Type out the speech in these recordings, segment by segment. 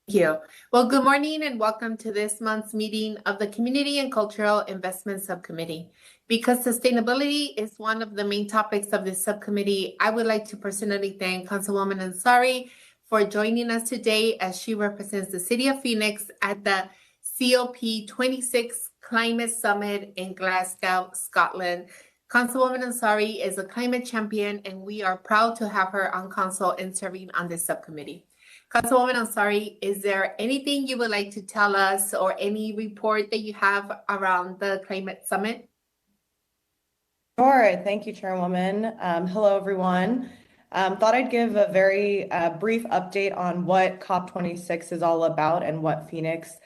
Thank you. Well, good morning and welcome to this month's meeting of the Community and Cultural Investment Subcommittee. Because sustainability is one of the main topics of this subcommittee, I would like to personally thank Councilwoman Ansari for joining us today as she represents the City of Phoenix at the COP26 Climate Summit in Glasgow, Scotland. Councilwoman Ansari is a climate champion, and we are proud to have her on council and serving on this subcommittee. Councilwoman Ansari, is there anything you would like to tell us or any report that you have around the climate summit? Sure. Thank you, Chairwoman. Hello, everyone. Thought I'd give a very brief update on what COP26 is all about and what Phoenix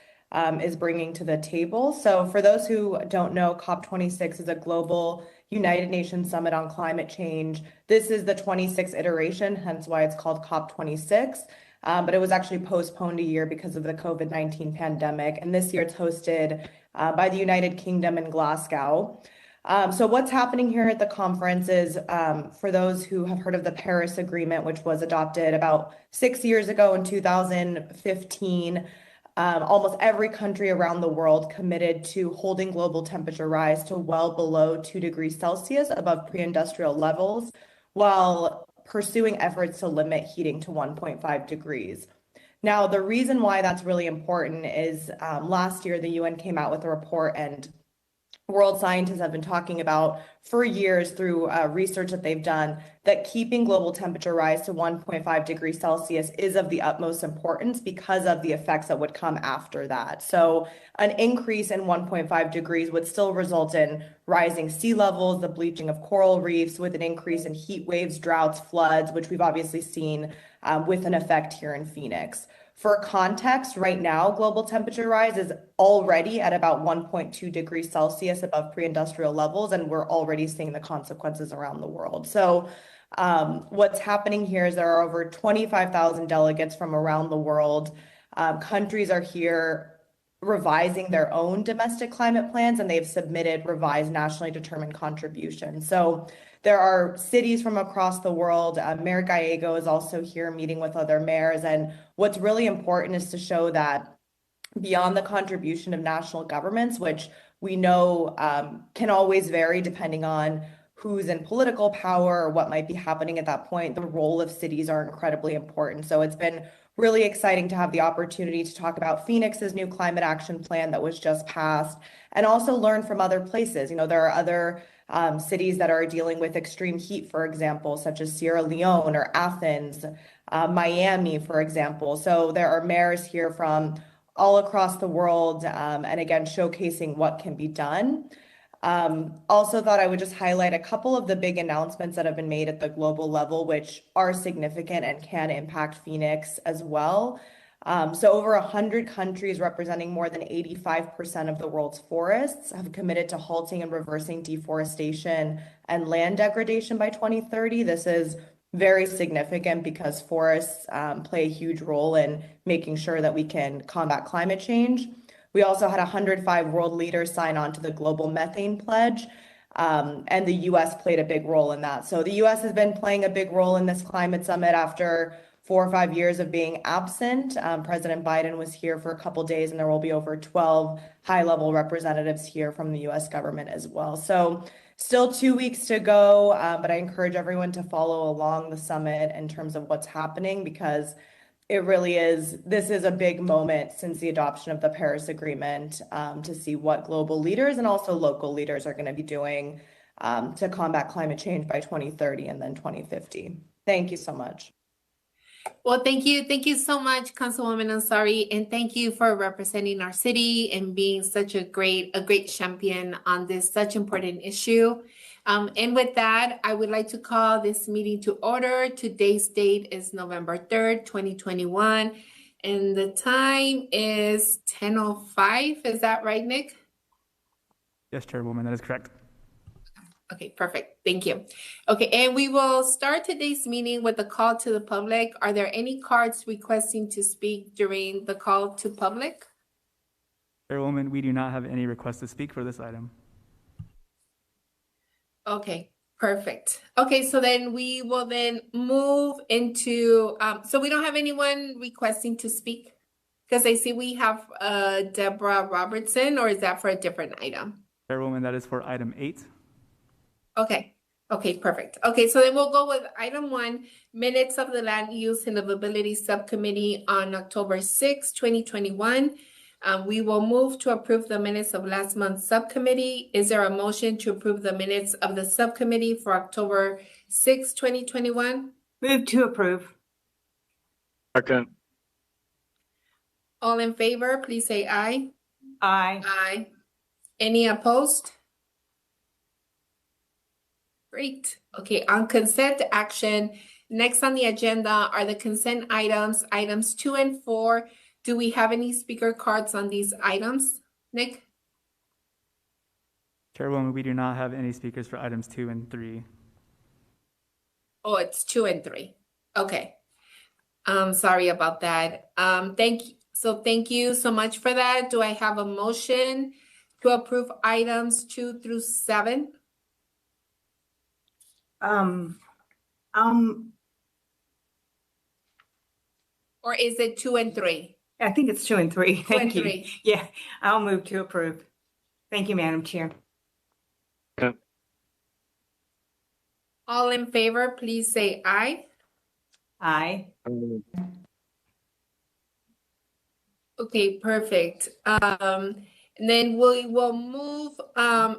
is bringing to the table. So for those who don't know, COP26 is a global United Nations Summit on Climate Change. This is the 26th iteration, hence why it's called COP26. But it was actually postponed a year because of the COVID-19 pandemic. And this year it's hosted by the United Kingdom in Glasgow. So what's happening here at the conference is, for those who have heard of the Paris Agreement, which was adopted about 6 years ago in 2015, almost every country around the world committed to holding global temperature rise to well below 2 degrees Celsius above pre-industrial levels, while pursuing efforts to limit heating to 1.5 degrees. Now, the reason why that's really important is last year, the UN came out with a report, and world scientists have been talking about for years through research that they've done that keeping global temperature rise to 1.5 degrees Celsius is of the utmost importance because of the effects that would come after that. So an increase in 1.5 degrees would still result in rising sea levels, the bleaching of coral reefs, with an increase in heat waves, droughts, floods, which we've obviously seen with an effect here in Phoenix. For context, right now, global temperature rise is already at about 1.2 degrees Celsius above pre-industrial levels, and we're already seeing the consequences around the world. So what's happening here is there are over 25,000 delegates from around the world. Countries are here revising their own domestic climate plans, and they've submitted revised nationally determined contributions. So there are cities from across the world. Mayor Gallego is also here meeting with other mayors. And what's really important is to show that beyond the contribution of national governments, which we know can always vary depending on who's in political power or what might be happening at that point, the role of cities are incredibly important. So it's been really exciting to have the opportunity to talk about Phoenix's new climate action plan that was just passed, and also learn from other places. You know, there are other cities that are dealing with extreme heat, for example, such as Sierra Leone or Athens, Miami, for example. So there are mayors here from all across the world, and again, showcasing what can be done. Also thought I would just highlight a couple of the big announcements that have been made at the global level, which are significant and can impact Phoenix as well. So over 100 countries representing more than 85% of the world's forests have committed to halting and reversing deforestation and land degradation by 2030. This is very significant because forests play a huge role in making sure that we can combat climate change. We also had 105 world leaders sign on to the Global Methane Pledge, and the U.S. played a big role in that. So the U.S. has been playing a big role in this climate summit after 4 or 5 years of being absent. President Biden was here for a couple days, and there will be over 12 high-level representatives here from the U.S. government as well. So still 2 weeks to go, but I encourage everyone to follow along the summit in terms of what's happening, because it really is, this is a big moment since the adoption of the Paris Agreement, to see what global leaders and also local leaders are going to be doing to combat climate change by 2030 and then 2050. Thank you so much. Well, thank you. Thank you so much, Councilwoman Ansari, and thank you for representing our city and being such a great champion on this such important issue. And with that, I would like to call this meeting to order. Today's date is November 3rd, 2021, and the time is 10:05. Is that right, Nick? Yes, Chairwoman, that is correct. Okay, perfect. Thank you. Okay, and we will start today's meeting with a call to the public. Are there any cards requesting to speak during the call to public? Chairwoman, we do not have any requests to speak for this item. Okay, perfect. Okay, so then we will then move into, so we don't have anyone requesting to speak? Because I see we have Deborah Robertson, or is that for a different item? Chairwoman, that is for item 8. Okay. Okay, perfect. Okay, so then we'll go with item 1, minutes of the Land Use and Livability Subcommittee on October 6, 2021. We will move to approve the minutes of last month's subcommittee. Is there a motion to approve the minutes of the subcommittee for October 6, 2021? Move to approve. Second. All in favor, please say aye. Aye. Aye. Any opposed? Great. Okay, on consent action, next on the agenda are the consent items 2 and 4. Do we have any speaker cards on these items? Nick? Chairwoman, we do not have any speakers for items 2 and 3. Oh, it's 2 and 3. Okay. Sorry about that. Thank you so much for that. Do I have a motion to approve items 2 through 7? Or is it 2 and 3? I think it's 2 and 3. 2 and Thank you. 3. Yeah, I'll move to approve. Thank you, Madam Chair. All in favor, please say aye. Aye. Okay, perfect. And then we will move,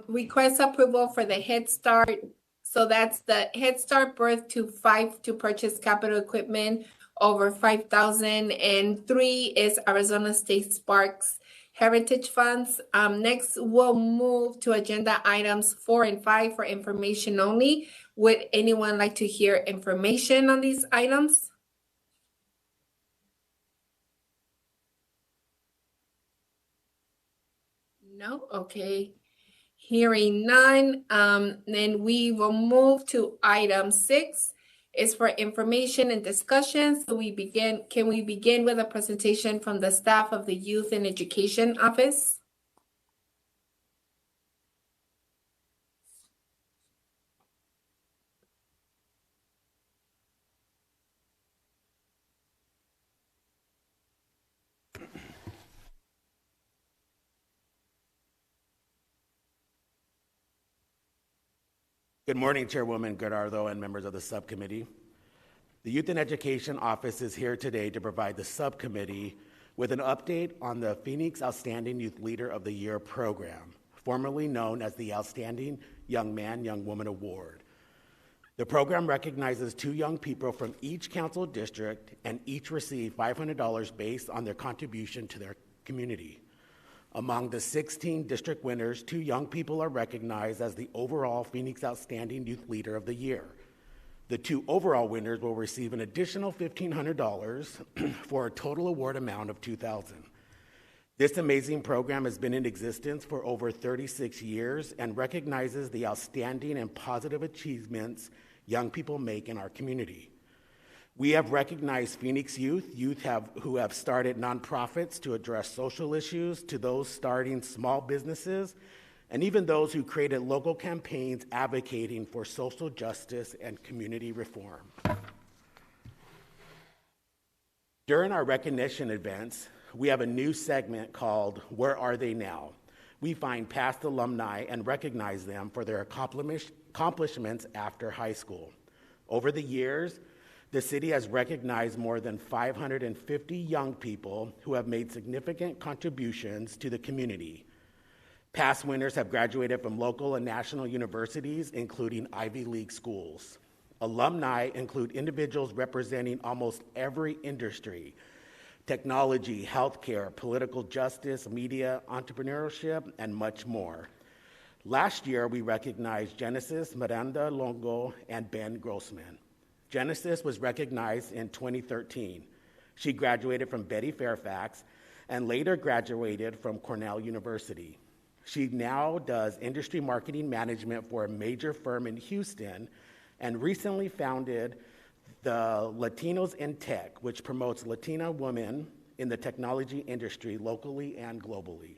request approval for the Head Start. So that's the Head Start birth to 5 to purchase capital equipment over 5,000, and 3 is Arizona State Sparks Heritage Funds. Next, we'll move to agenda items 4 and 5 for information only. Would anyone like to hear information on these items? No? Okay. Hearing none, then we will move to item 6. It's for information and discussion. So can we begin with a presentation from the staff of the Youth and Education Office? Good morning, Chairwoman Godardo and members of the subcommittee. The Youth and Education Office is here today to provide the subcommittee with an update on the Phoenix Outstanding Youth Leader of the Year program, formerly known as the Outstanding Young Man, Young Woman Award. The program recognizes 2 young people from each council district, and each receive $500 based on their contribution to their community. Among the 16 district winners, 2 young people are recognized as the overall Phoenix Outstanding Youth Leader of the Year. The 2 overall winners will receive an additional $1,500 for a total award amount of $2,000. This amazing program has been in existence for over 36 years and recognizes the outstanding and positive achievements young people make in our community. We have recognized Phoenix youth who have started nonprofits to address social issues, to those starting small businesses, and even those who created local campaigns advocating for social justice and community reform. During our recognition events, we have a new segment called Where Are They Now? We find past alumni and recognize them for their accomplishments after high school. Over the years, the city has recognized more than 550 young people who have made significant contributions to the community. Past winners have graduated from local and national universities, including Ivy League schools. Alumni include individuals representing almost every industry: technology, healthcare, political justice, media, entrepreneurship, and much more. Last year, we recognized Genesis Miranda Longo and Ben Grossman. Genesis was recognized in 2013. She graduated from Betty Fairfax and later graduated from Cornell University. She now does industry marketing management for a major firm in Houston and recently founded the Latinos in Tech, which promotes Latina women in the technology industry locally and globally.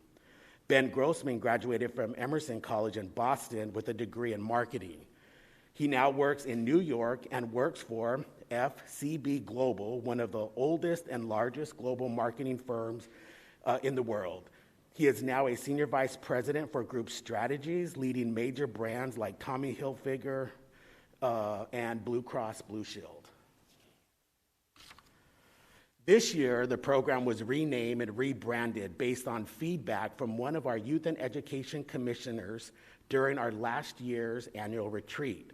Ben Grossman graduated from Emerson College in Boston with a degree in marketing. He now works in New York and works for FCB Global, one of the oldest and largest global marketing firms in the world. He is now a senior vice president for group strategies, leading major brands like Tommy Hilfiger and Blue Cross Blue Shield. This year, the program was renamed and rebranded based on feedback from one of our youth and education commissioners during our last year's annual retreat.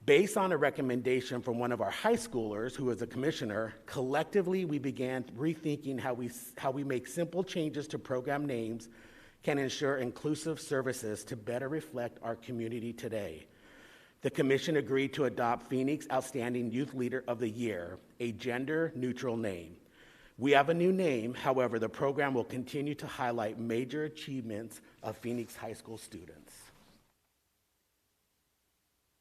Based on a recommendation from one of our high schoolers who was a commissioner, collectively we began rethinking how we make simple changes to program names can ensure inclusive services to better reflect our community today. The commission agreed to adopt Phoenix Outstanding Youth Leader of the Year, a gender-neutral name. We have a new name, however, the program will continue to highlight major achievements of Phoenix High School students.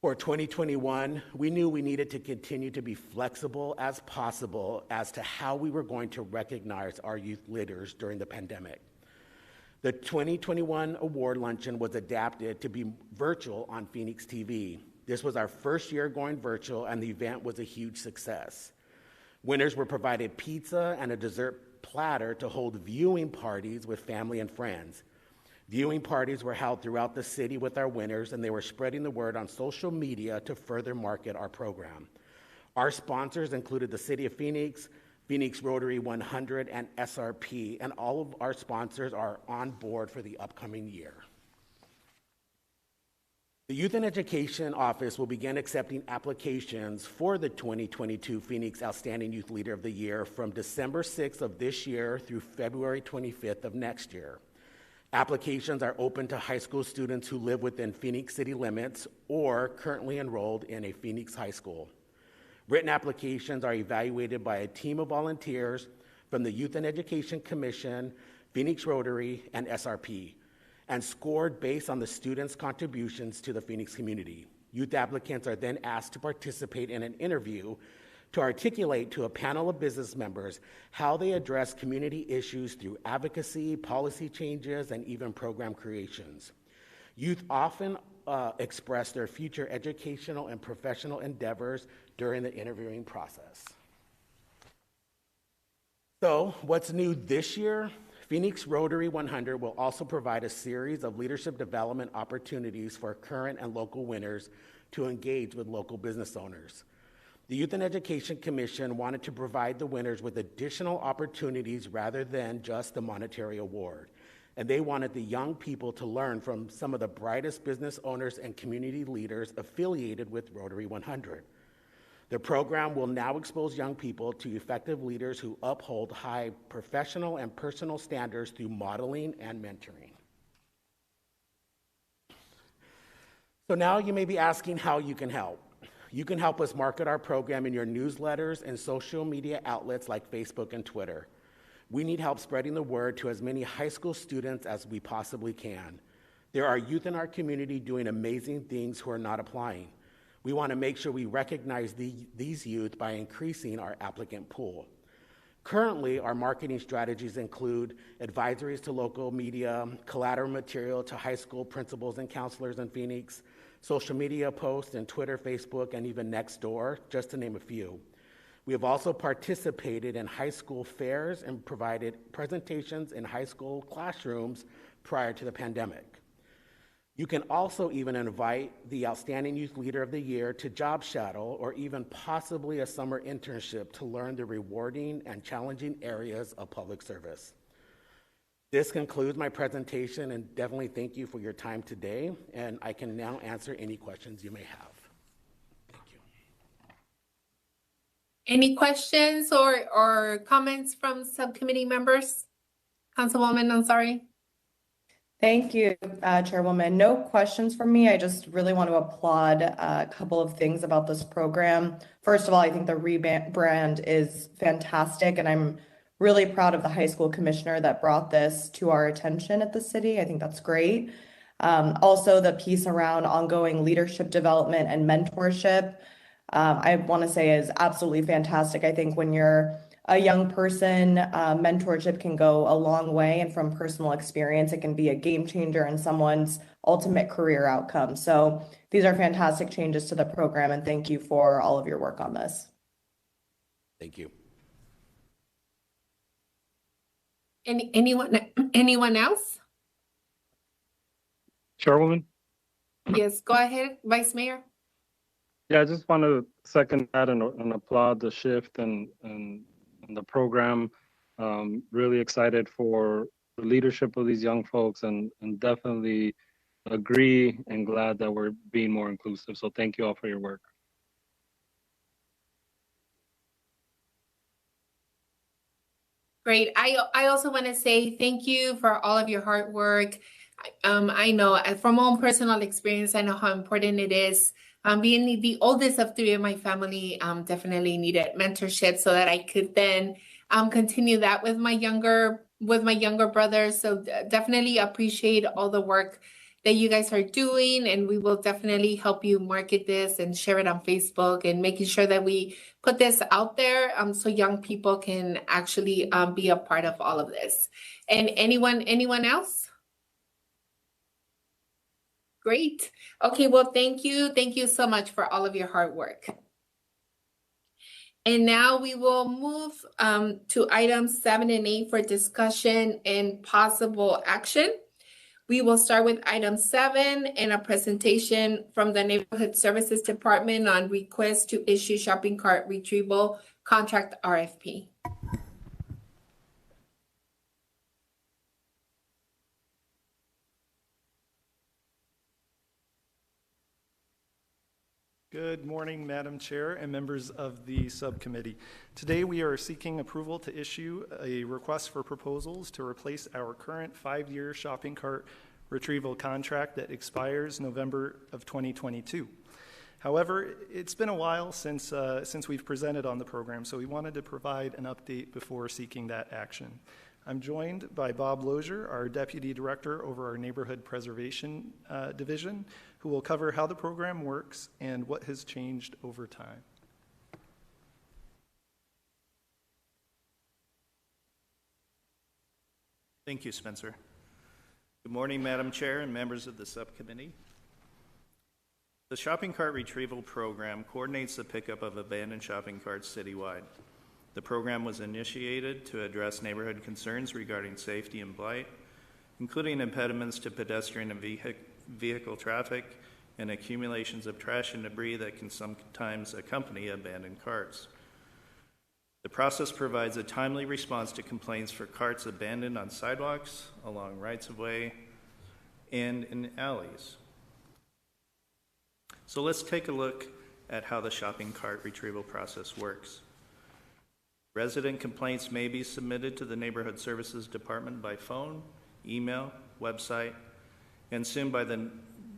For 2021, we knew we needed to continue to be flexible as possible as to how we were going to recognize our youth leaders during the pandemic. The 2021 award luncheon was adapted to be virtual on Phoenix TV. This was our first year going virtual, and the event was a huge success. Winners were provided pizza and a dessert platter to hold viewing parties with family and friends. Viewing parties were held throughout the city with our winners, and they were spreading the word on social media to further market our program. Our sponsors included the City of Phoenix, Phoenix Rotary 100, and SRP, and all of our sponsors are on board for the upcoming year. The Youth and Education Office will begin accepting applications for the 2022 Phoenix Outstanding Youth Leader of the Year from December 6th of this year through February 25th of next year. Applications are open to high school students who live within Phoenix city limits or currently enrolled in a Phoenix high school. Written applications are evaluated by a team of volunteers from the Youth and Education Commission, Phoenix Rotary, and SRP, and scored based on the students' contributions to the Phoenix community. Youth applicants are then asked to participate in an interview to articulate to a panel of business members how they address community issues through advocacy, policy changes, and even program creations. Youth often express their future educational and professional endeavors during the interviewing process. So, what's new this year? Phoenix Rotary 100 will also provide a series of leadership development opportunities for current and local winners to engage with local business owners. The Youth and Education Commission wanted to provide the winners with additional opportunities rather than just the monetary award. And they wanted the young people to learn from some of the brightest business owners and community leaders affiliated with Rotary 100. The program will now expose young people to effective leaders who uphold high professional and personal standards through modeling and mentoring. So now you may be asking how you can help. You can help us market our program in your newsletters and social media outlets like Facebook and Twitter. We need help spreading the word to as many high school students as we possibly can. There are youth in our community doing amazing things who are not applying. We want to make sure we recognize these youth by increasing our applicant pool. Currently, our marketing strategies include advisories to local media, collateral material to high school principals and counselors in Phoenix, social media posts in Twitter, Facebook, and even Nextdoor, just to name a few. We have also participated in high school fairs and provided presentations in high school classrooms prior to the pandemic. You can also even invite the Outstanding Youth Leader of the Year to Job Shadow or even possibly a summer internship to learn the rewarding and challenging areas of public service. This concludes my presentation, and definitely thank you for your time today, and I can now answer any questions you may have. Thank you. Any questions or comments from subcommittee members? Councilwoman Ansari? Thank you, Chairwoman. No questions from me. I just really want to applaud a couple of things about this program. First of all, I think the rebrand is fantastic, and I'm really proud of the high school commissioner that brought this to our attention at the city. I think that's great. Also, the piece around ongoing leadership development and mentorship, I want to say is absolutely fantastic. I think when you're a young person, mentorship can go a long way, and from personal experience, it can be a game changer in someone's ultimate career outcome. So these are fantastic changes to the program, and thank you for all of your work on this. Thank you. Anyone else? Chairwoman? Yes, go ahead, Vice Mayor. Yeah, I just want to second that and applaud the shift and the program. Really excited for the leadership of these young folks and definitely agree and glad that we're being more inclusive. So thank you all for your work. Great. I also want to say thank you for all of your hard work. I know from my own personal experience, I know how important it is. Being the oldest of three in my family, definitely needed mentorship so that I could then continue that with my younger brothers. So definitely appreciate all the work that you guys are doing, and we will definitely help you market this and share it on Facebook and making sure that we put this out there so young people can actually be a part of all of this. And anyone else? Great. Okay, well, thank you. Thank you so much for all of your hard work. And now we will move to items 7 and 8 for discussion and possible action. We will start with item 7 and a presentation from the Neighborhood Services Department on request to issue shopping cart retrieval contract RFP. Good morning, Madam Chair and members of the subcommittee. Today we are seeking approval to issue a request for proposals to replace our current 5-year shopping cart retrieval contract that expires November of 2022. However, it's been a while since we've presented on the program, so we wanted to provide an update before seeking that action. I'm joined by Bob Lozier, our Deputy Director over our Neighborhood Preservation Division, who will cover how the program works and what has changed over time. Thank you, Spencer. Good morning, Madam Chair and members of the subcommittee. The Shopping Cart Retrieval Program coordinates the pickup of abandoned shopping carts citywide. The program was initiated to address neighborhood concerns regarding safety and blight, including impediments to pedestrian and vehicle traffic and accumulations of trash and debris that can sometimes accompany abandoned carts. The process provides a timely response to complaints for carts abandoned on sidewalks, along rights-of-way, and in alleys. So let's take a look at how the shopping cart retrieval process works. Resident complaints may be submitted to the Neighborhood Services Department by phone, email, website, and soon by the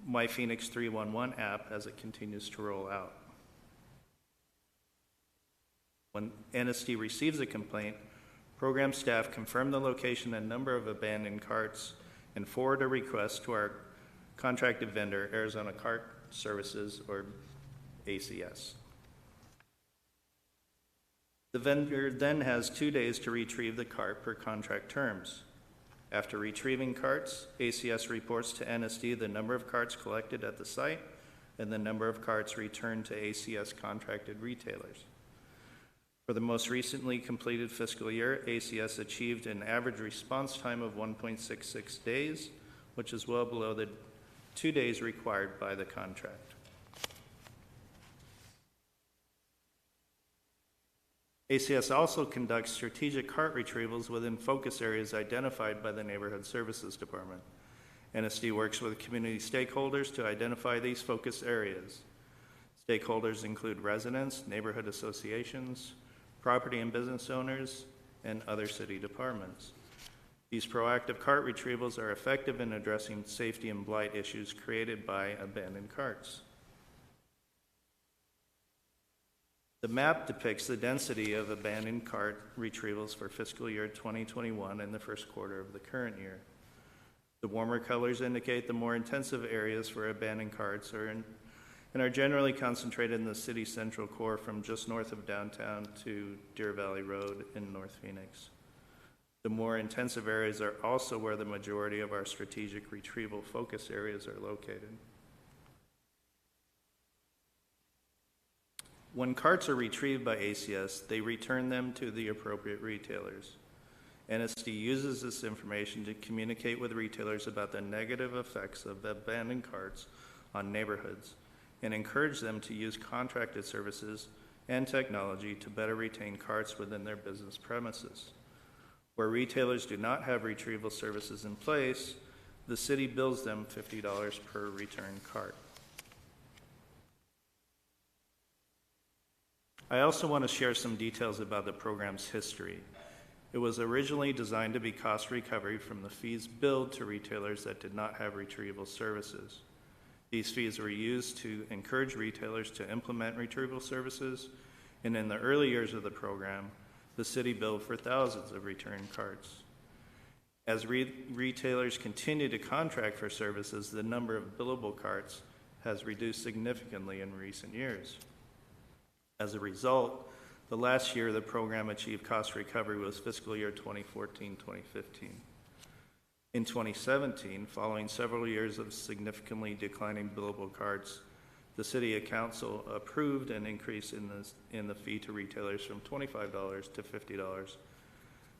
My Phoenix 311 app as it continues to roll out. When NSD receives a complaint, program staff confirm the location and number of abandoned carts and forward a request to our contracted vendor, Arizona Cart Services, or ACS. The vendor then has 2 days to retrieve the cart per contract terms. After retrieving carts, ACS reports to NSD the number of carts collected at the site and the number of carts returned to ACS contracted retailers. For the most recently completed fiscal year, ACS achieved an average response time of 1.66 days, which is well below the 2 days required by the contract. ACS also conducts strategic cart retrievals within focus areas identified by the Neighborhood Services Department. NSD works with community stakeholders to identify these focus areas. Stakeholders include residents, neighborhood associations, property and business owners, and other city departments. These proactive cart retrievals are effective in addressing safety and blight issues created by abandoned carts. The map depicts the density of abandoned cart retrievals for fiscal year 2021 and the first quarter of the current year. The warmer colors indicate the more intensive areas for abandoned carts and are generally concentrated in the city central core from just north of downtown to Deer Valley Road in North Phoenix. The more intensive areas are also where the majority of our strategic retrieval focus areas are located. When carts are retrieved by ACS, they return them to the appropriate retailers. NSD uses this information to communicate with retailers about the negative effects of abandoned carts on neighborhoods and encourage them to use contracted services and technology to better retain carts within their business premises. Where retailers do not have retrieval services in place, the city bills them $50 per return cart. I also want to share some details about the program's history. It was originally designed to be cost recovery from the fees billed to retailers that did not have retrieval services. These fees were used to encourage retailers to implement retrieval services, and in the early years of the program, the city billed for thousands of return carts. As retailers continue to contract for services, the number of billable carts has reduced significantly in recent years. As a result, the last year the program achieved cost recovery was fiscal year 2014-2015. In 2017, following several years of significantly declining billable carts, the City Council approved an increase in the fee to retailers from $25 to $50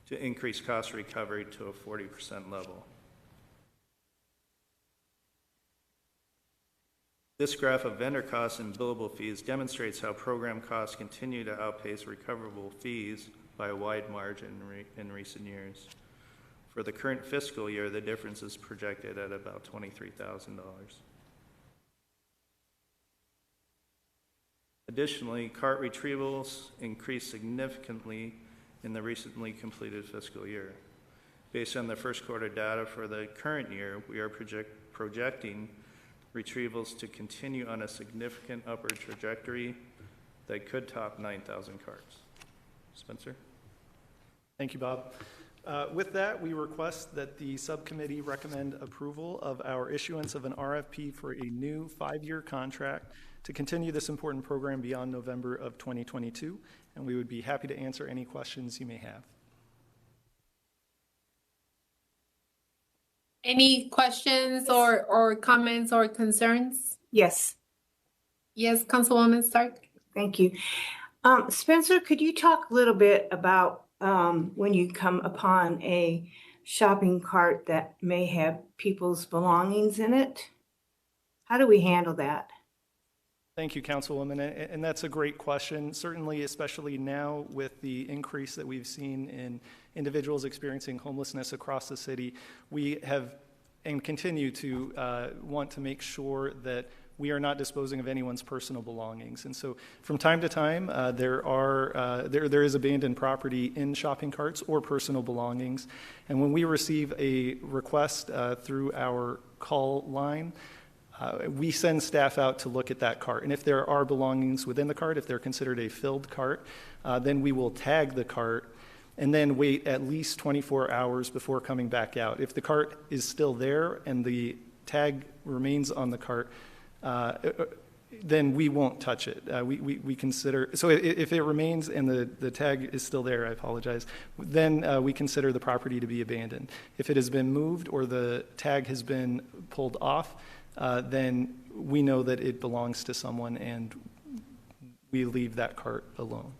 to increase cost recovery to a 40% level. This graph of vendor costs and billable fees demonstrates how program costs continue to outpace recoverable fees by a wide margin in recent years. For the current fiscal year, the difference is projected at about $23,000. Additionally, cart retrievals increased significantly in the recently completed fiscal year. Based on the first quarter data for the current year, we are projecting retrievals to continue on a significant upward trajectory that could top 9,000 carts. Spencer? Thank you, Bob. With that, we request that the subcommittee recommend approval of our issuance of an RFP for a new 5-year contract to continue this important program beyond November of 2022, and we would be happy to answer any questions you may have. Any questions or comments or concerns? Yes, Yes, Councilwoman Stark. thank you. Spencer, could you talk a little bit about when you come upon a shopping cart that may have people's belongings in it? How do we handle that? Thank you, Councilwoman, and that's a great question. Certainly, especially now with the increase that we've seen in individuals experiencing homelessness across the city, we have and continue to want to make sure that we are not disposing of anyone's personal belongings. And so from time to time, there is abandoned property in shopping carts or personal belongings. And when we receive a request through our call line, we send staff out to look at that cart. And if there are belongings within the cart, if they're considered a filled cart, then we will tag the cart and then wait at least 24 hours before coming back out. If the cart is still there and the tag remains on the cart, then we won't touch it. We consider, so if it remains and the tag is still there, I apologize, then we consider the property to be abandoned. If it has been moved or the tag has been pulled off, then we know that it belongs to someone and we leave that cart alone.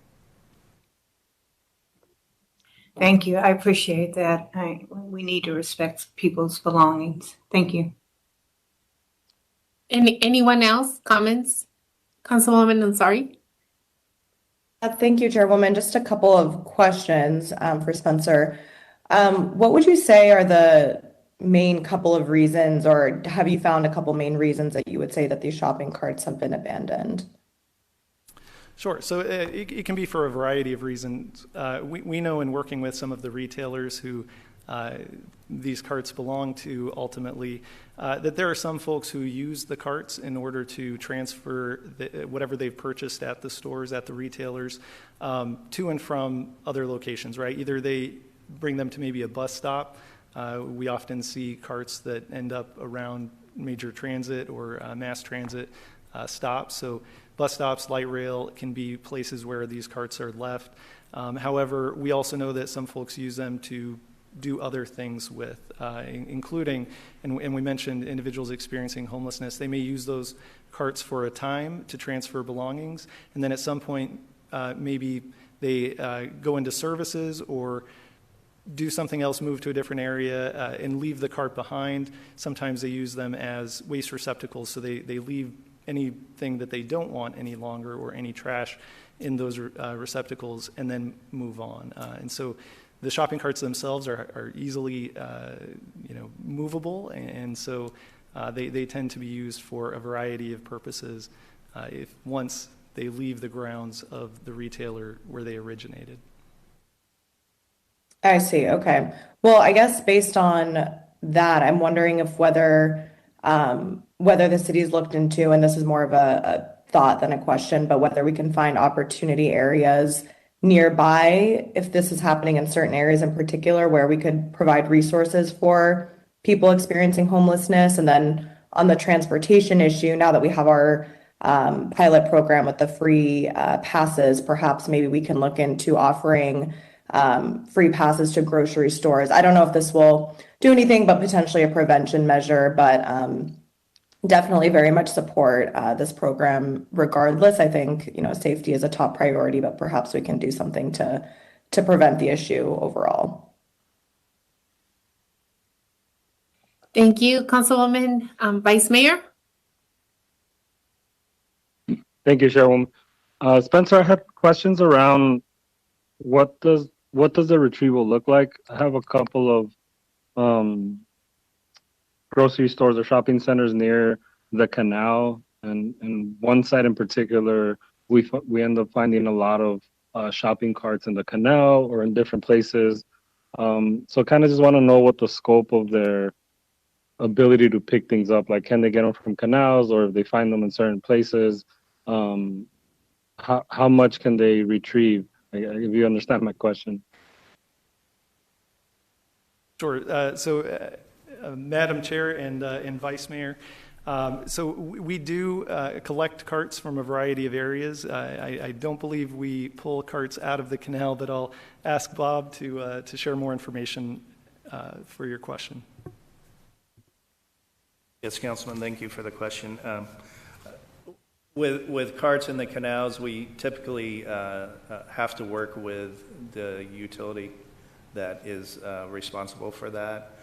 Thank you. I appreciate that. We need to respect people's belongings. Thank you. Anyone else? Comments? Councilwoman Ansari? Thank you, Chairwoman. Just a couple of questions for Spencer. What would you say are the main couple of reasons, or have you found a couple main reasons that you would say that these shopping carts have been abandoned? Sure. So it can be for a variety of reasons. We know in working with some of the retailers who these carts belong to ultimately, that there are some folks who use the carts in order to transfer whatever they've purchased at the stores, at the retailers, to and from other locations, right? Either they bring them to maybe a bus stop. We often see carts that end up around major transit or mass transit stops. So bus stops, light rail can be places where these carts are left. However, we also know that some folks use them to do other things with, including, and we mentioned individuals experiencing homelessness. They may use those carts for a time to transfer belongings, and then at some point, maybe they go into services or do something else, move to a different area, and leave the cart behind. Sometimes they use them as waste receptacles, so they leave anything that they don't want any longer or any trash in those receptacles and then move on. And so the shopping carts themselves are easily movable, and so they tend to be used for a variety of purposes if once they leave the grounds of the retailer where they originated. I see. Okay. Well, I guess based on that, I'm wondering if whether the city's looked into, and this is more of a thought than a question, but whether we can find opportunity areas nearby, if this is happening in certain areas in particular, where we could provide resources for people experiencing homelessness. And then on the transportation issue, now that we have our pilot program with the free passes, perhaps maybe we can look into offering free passes to grocery stores. I don't know if this will do anything, but potentially a prevention measure, but definitely very much support this program regardless. I think, safety is a top priority, but perhaps we can do something to prevent the issue overall. Thank you, Councilwoman. Vice Mayor? Thank you, Chairwoman. Spencer, I had questions around what does the retrieval look like? I have a couple of grocery stores or shopping centers near the canal, and one site in particular, we end up finding a lot of shopping carts in the canal or in different places. So kind of just want to know what the scope of their ability to pick things up, like can they get them from canals, or if they find them in certain places, how much can they retrieve? If you understand my question. Sure. So, Madam Chair and Vice Mayor, so we do collect carts from a variety of areas. I don't believe we pull carts out of the canal, but I'll ask Bob to share more information for your question. Yes, Councilman, thank you for the question. With carts in the canals, we typically have to work with the utility that is responsible for that.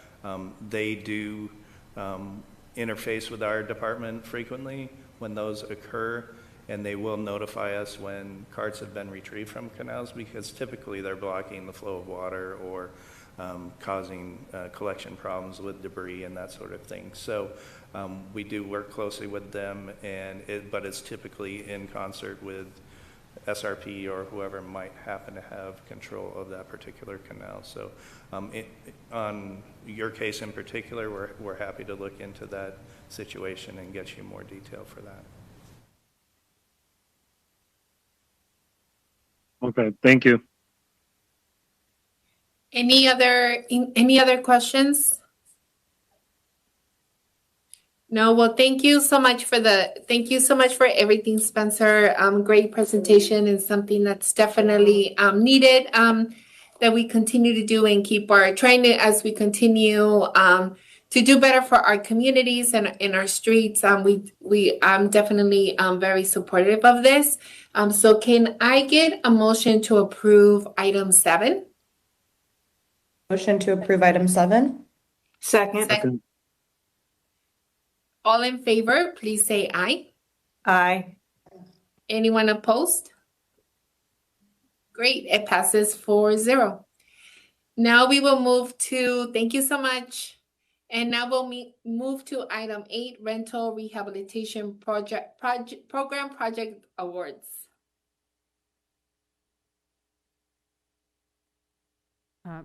They do interface with our department frequently when those occur, and they will notify us when carts have been retrieved from canals, because typically they're blocking the flow of water or causing collection problems with debris and that sort of thing. So we do work closely with them, but it's typically in concert with SRP or whoever might happen to have control of that particular canal. So on your case in particular, we're happy to look into that situation and get you more detail for that. Okay, thank you. Any other questions? No, well, thank you so much for everything, Spencer. Great presentation, and something that's definitely needed, that we continue to do and keep trying to, as we continue to do better for our communities and in our streets. I'm definitely very supportive of this. So can I get a motion to approve item 7? Motion to approve item 7. Second. All in favor, please say aye. Aye. Anyone opposed? Great, it passes 4-0. Now we will move to, thank you so much. And now we'll move to item 8, rental rehabilitation program project awards.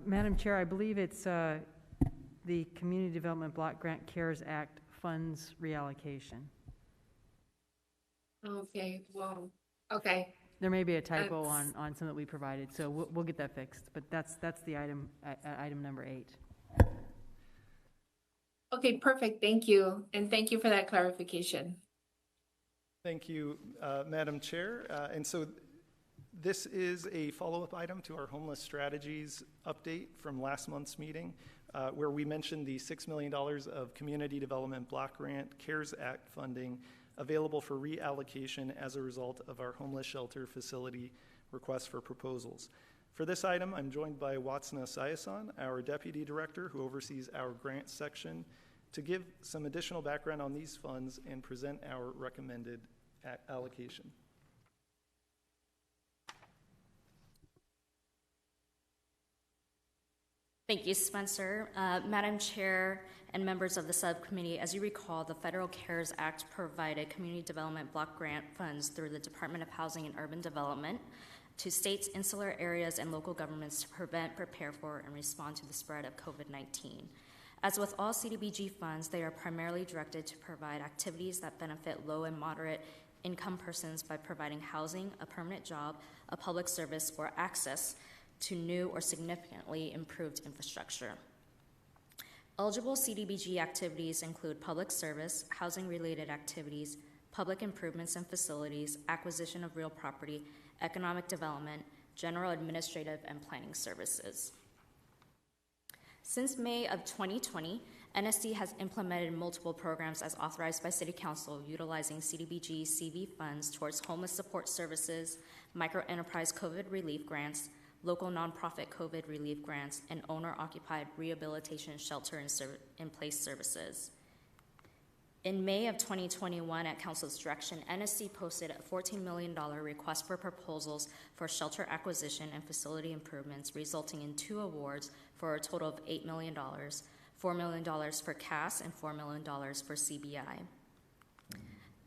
Madam Chair, I believe it's the Community Development Block Grant CARES Act funds reallocation. Okay, well, okay. There may be a typo on some that we provided, so we'll get that fixed. But that's the item number 8. Okay, perfect. Thank you, and thank you for that clarification. Thank you, Madam Chair. And so This is a follow-up item to our homeless strategies update from last month's meeting, where we mentioned the $6 million of Community Development Block Grant CARES Act funding available for reallocation as a result of our homeless shelter facility request for proposals. For this item, I'm joined by Watsna Sayasan, our Deputy Director who oversees our grants section, to give some additional background on these funds and present our recommended allocation. Thank you, Spencer. Madam Chair and members of the subcommittee, as you recall, the Federal CARES Act provided community development block grant funds through the Department of Housing and Urban Development to states, insular areas, and local governments to prevent, prepare for, and respond to the spread of COVID-19. As with all CDBG funds, they are primarily directed to provide activities that benefit low and moderate income persons by providing housing, a permanent job, a public service, or access to new or significantly improved infrastructure. Eligible CDBG activities include public service, housing-related activities, public improvements and facilities, acquisition of real property, economic development, general administrative and planning services. Since May of 2020, NSD has implemented multiple programs as authorized by City Council utilizing CDBG-CV funds towards homeless support services, microenterprise COVID relief grants, local nonprofit COVID relief grants, and owner-occupied rehabilitation shelter in place services. In May of 2021, at Council's direction, NSC posted a $14 million request for proposals for shelter acquisition and facility improvements, resulting in 2 awards for a total of $8 million, $4 million for CAS and $4 million for CBI.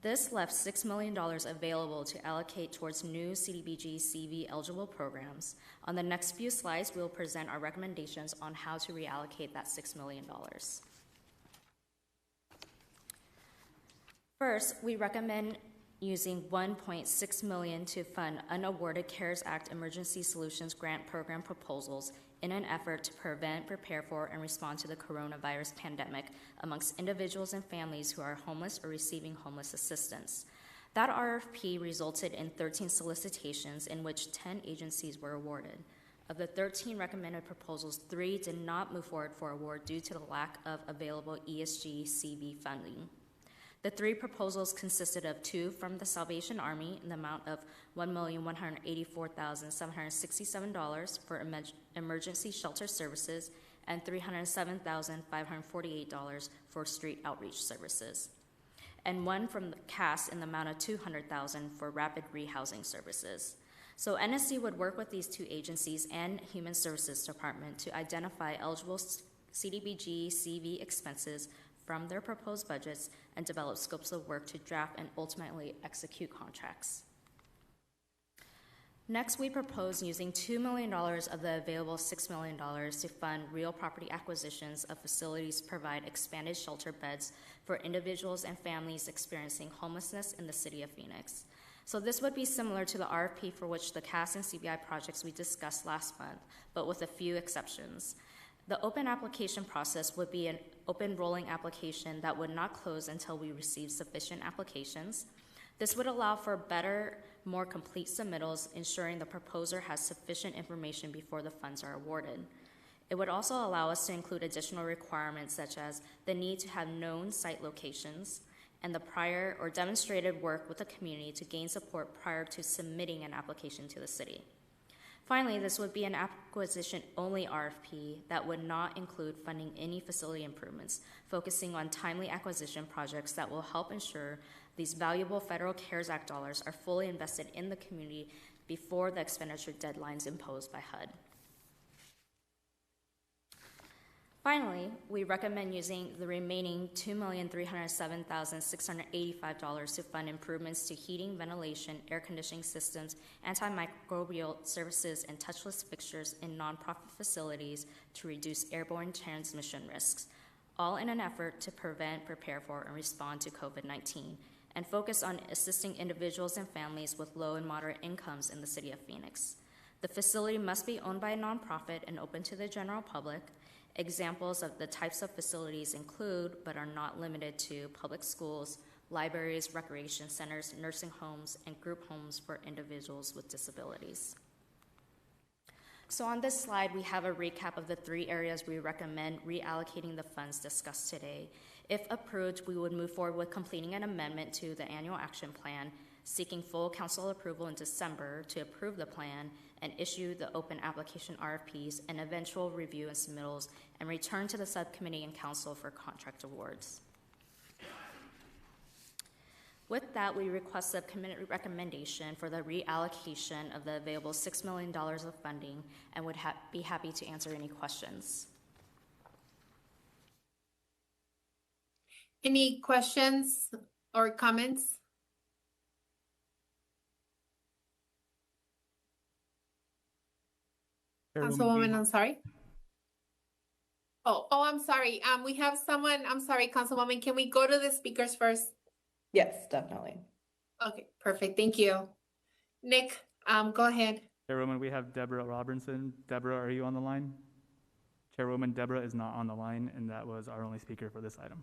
This left $6 million available to allocate towards new CDBG-CV eligible programs. On the next few slides, we'll present our recommendations on how to reallocate that $6 million. First, we recommend using $1.6 million to fund unawarded CARES Act Emergency Solutions Grant Program proposals in an effort to prevent, prepare for, and respond to the coronavirus pandemic amongst individuals and families who are homeless or receiving homeless assistance. That RFP resulted in 13 solicitations in which 10 agencies were awarded. Of the 13 recommended proposals, 3 did not move forward for award due to the lack of available ESG-CV funding. The 3 proposals consisted of 2 from the Salvation Army in the amount of $1,184,767 for emergency shelter services and $307,548 for street outreach services, and 1 from the CAS in the amount of $200,000 for rapid rehousing services. So NSC would work with these 2 agencies and Human Services Department to identify eligible CDBG-CV expenses from their proposed budgets and develop scopes of work to draft and ultimately execute contracts. Next, we propose using $2 million of the available $6 million to fund real property acquisitions of facilities to provide expanded shelter beds for individuals and families experiencing homelessness in the city of Phoenix. So this would be similar to the RFP for which the CAS and CBI projects we discussed last month, but with a few exceptions. The open application process would be an open rolling application that would not close until we receive sufficient applications. This would allow for better, more complete submittals, ensuring the proposer has sufficient information before the funds are awarded. It would also allow us to include additional requirements such as the need to have known site locations and the prior or demonstrated work with the community to gain support prior to submitting an application to the city. Finally, this would be an acquisition-only RFP that would not include funding any facility improvements, focusing on timely acquisition projects that will help ensure these valuable federal CARES Act dollars are fully invested in the community before the expenditure deadlines imposed by HUD. Finally, we recommend using the remaining $2,307,685 to fund improvements to heating, ventilation, air conditioning systems, antimicrobial services, and touchless fixtures in nonprofit facilities to reduce airborne transmission risks, all in an effort to prevent, prepare for, and respond to COVID-19, and focus on assisting individuals and families with low and moderate incomes in the city of Phoenix. The facility must be owned by a nonprofit and open to the general public. Examples of the types of facilities include, but are not limited to, public schools, libraries, recreation centers, nursing homes, and group homes for individuals with disabilities. So on this slide, we have a recap of the 3 areas we recommend reallocating the funds discussed today. If approved, we would move forward with completing an amendment to the annual action plan, seeking full council approval in December to approve the plan and issue the open application RFPs and eventual review and submittals, and return to the subcommittee and council for contract awards. With that, we request a committee recommendation for the reallocation of the available $6 million of funding and would be happy to answer any questions. Any questions or comments? Councilwoman, I'm sorry. Oh, I'm sorry. We have someone. I'm sorry, Councilwoman. Can we go to the speakers first? Yes, definitely. Okay, perfect. Thank you. Nick, go ahead. Chairwoman, we have Deborah Robertson. Deborah, are you on the line? Chairwoman Deborah is not on the line, and that was our only speaker for this item.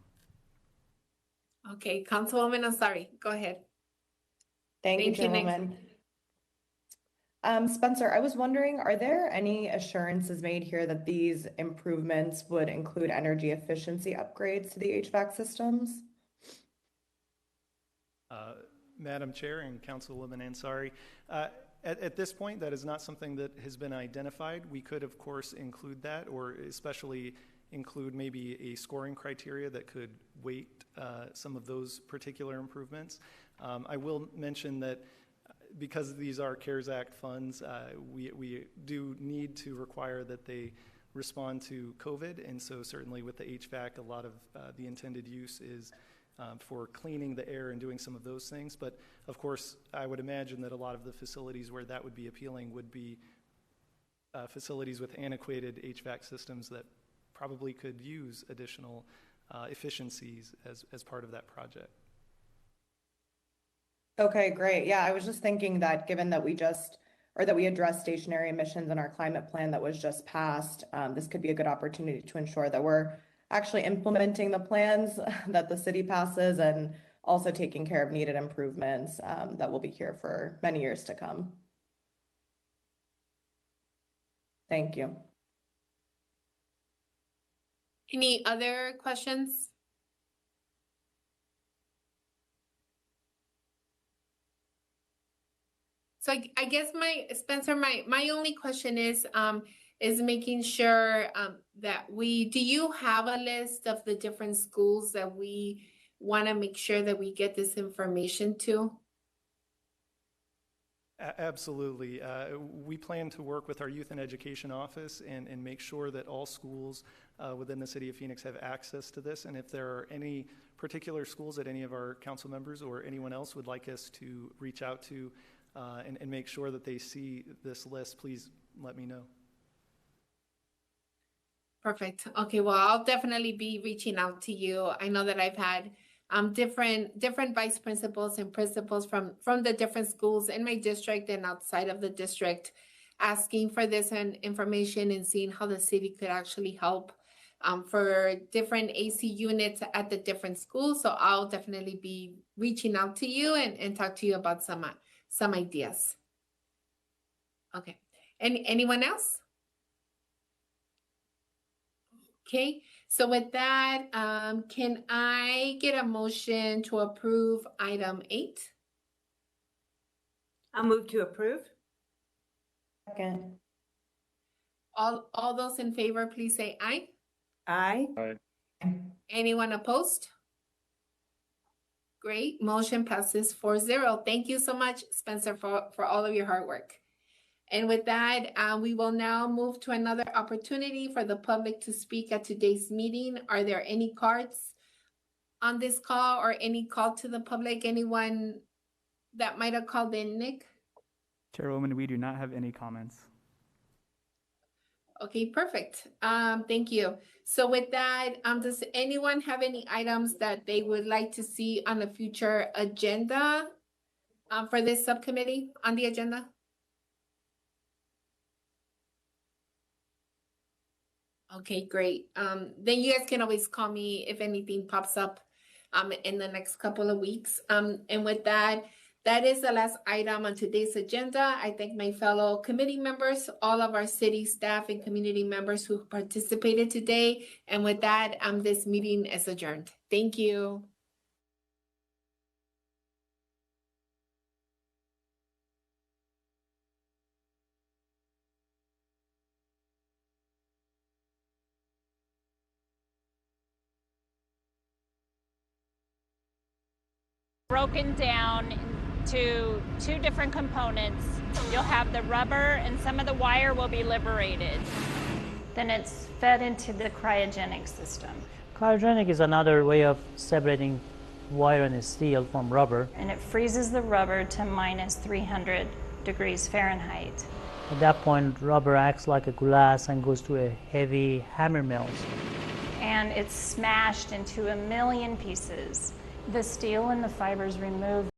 Okay, Councilwoman, I'm sorry. Go ahead. Thank you, Nick. Chairwoman. Spencer, I was wondering, are there any assurances made here that these improvements would include energy efficiency upgrades to the HVAC systems? Madam Chair and Councilwoman Ansari, at this point, that is not something that has been identified. We could, of course, include that, or especially include maybe a scoring criteria that could weight some of those particular improvements. I will mention that because these are CARES Act funds, we do need to require that they respond to COVID, and so certainly with the HVAC, a lot of the intended use is for cleaning the air and doing some of those things. But of course, I would imagine that a lot of the facilities where that would be appealing would be facilities with antiquated HVAC systems that probably could use additional efficiencies as part of that project. Okay, great. Yeah, I was just thinking that given that we addressed stationary emissions in our climate plan that was just passed, this could be a good opportunity to ensure that we're actually implementing the plans that the city passes and also taking care of needed improvements that will be here for many years to come. Thank you. Any other questions? So I guess Spencer, my only question is making sure that do you have a list of the different schools that we want to make sure that we get this information to? Absolutely. We plan to work with our Youth and Education Office and make sure that all schools within the City of Phoenix have access to this. And if there are any particular schools that any of our council members or anyone else would like us to reach out to and make sure that they see this list, please let me know. Perfect. Okay, well, I'll definitely be reaching out to you. I know that I've had different vice principals and principals from the different schools in my district and outside of the district asking for this information and seeing how the city could actually help for different AC units at the different schools. So I'll definitely be reaching out to you and talk to you about some ideas. Okay. Anyone else? Okay, so with that, can I get a motion to approve item 8? I'll move to approve. Second. All those in favor, please say aye. Aye. Aye. Anyone opposed? Great, motion passes 4-0. Thank you so much, Spencer, for all of your hard work. And with that, we will now move to another opportunity for the public to speak at today's meeting. Are there any cards on this call or any call to the public? Anyone that might have called in, Nick? Chairwoman, we do not have any comments. Okay, perfect. Thank you. So with that, does anyone have any items that they would like to see on a future agenda for this subcommittee on the agenda? Okay, great. Then you guys can always call me if anything pops up in the next couple of weeks. And with that, that is the last item on today's agenda. I thank my fellow committee members, all of our city staff and community members who participated today. And with that, this meeting is adjourned. Thank you. Broken down into two different components. You'll have the rubber and some of the wire will be liberated. Then it's fed into the cryogenic system. Cryogenic is another way of separating wire and steel from rubber. And it freezes the rubber to minus 300 degrees Fahrenheit. At that point, rubber acts like a glass and goes to a heavy hammer mill. And it's smashed into 1 million pieces. The steel and the fibers removed